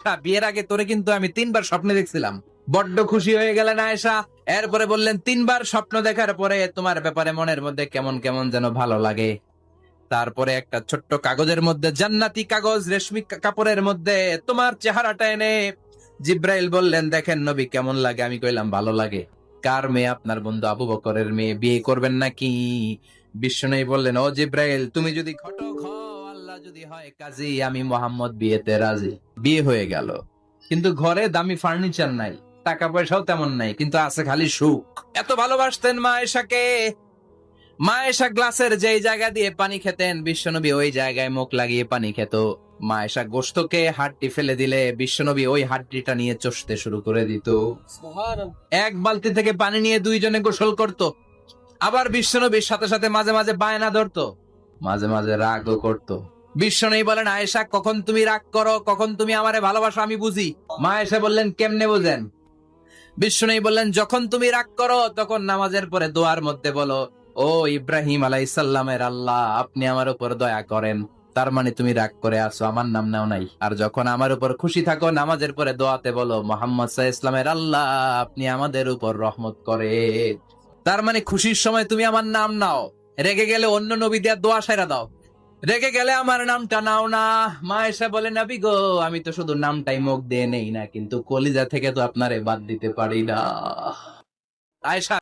বিয়ের আগে তোরে কিন্তু আমি 3বার স্বপ্নে দেখছিলাম। বড্ড খুশি হয়ে গেলেন আয়েশা। এরপরে বললেন 3বার স্বপ্ন দেখার পরে তোমার ব্যাপারে মনের মধ্যে কেমন কেমন যেন ভালো লাগে। তারপরে একটা ছোট্ট কাগজের মধ্যে, জান্নাতি কাগজ, রেশমি কাপড়ের মধ্যে তোমার চেহারাটা এনে জিব্রাইল বললেন, দেখেন নবী কেমন লাগে। আমি কইলাম ভালো লাগে। কার মেয়ে? আপনার বন্ধু আবু বকরের মেয়ে। বিয়ে করবেন নাকি? বিশ্বনবী বললেন, ও জিব্রাইল, তুমি যদি ঘটক হও, আল্লাহ যদি হয় কাজী, আমি মোহাম্মদ বিয়েতে রাজি। বিয়ে হয়ে গেল। কিন্তু ঘরে দামি ফার্নিচার নাই, টাকা পয়সাও তেমন নাই, কিন্তু আছে খালি সুখ। এত ভালোবাসতেন মা আয়েশাকে। মা আয়েশা গ্লাসের যেই জায়গা দিয়ে পানি খেতেন, বিশ্বনবী ওই জায়গায় মুখ লাগিয়ে পানি খেত। মা আয়েশা গোশতকে হাড্ডি ফেলে দিলে বিশ্বনবী ওই হাড্ডিটা নিয়ে চষতে শুরু করে দিত। এক বালতি থেকে পানি নিয়ে দুইজনে গোসল করত। আবার বিশ্বনবীর সাথে সাথে মাঝে মাঝে বায়না ধরতো, মাঝে মাঝে রাগও করত। বিশ্বনবী বলেন, আয়েশা কখন তুমি রাগ করো, কখন তুমি আমারে ভালোবাসো আমি বুঝি। মা আয়েশা বললেন, কেমনে বুঝেন? বিশ্বনবী বললেন, যখন তুমি রাগ করো তখন নামাজের পরে দোয়ার মধ্যে বলো, ও ইব্রাহিম আলাইহিসসালামের আল্লাহ, আপনি আমার উপর দয়া করেন। তার মানে তুমি রাগ করে আছো, আমার নাম নাও নাই। আর যখন আমার উপর খুশি থাকো, নামাজের পরে দোয়াতে বলো, মোহাম্মদ সাল্লাল্লাহু আলাইহি ওয়াসাল্লামের আল্লাহ, আপনি আমাদের উপর রহমত করে। তার মানে খুশির সময় তুমি আমার নাম নাও, রেগে গেলে অন্য নবী দেওয়ার দোয়া সাইরা দাও, রেগে গেলে আমার নামটা নাও না। মা এসে বলে, নবী গো, আমি তো শুধু নামটাই মুখ দিয়ে নেই না, কিন্তু কলিজা থেকে তো আপনারে বাদ দিতে পারি না। আয়েশা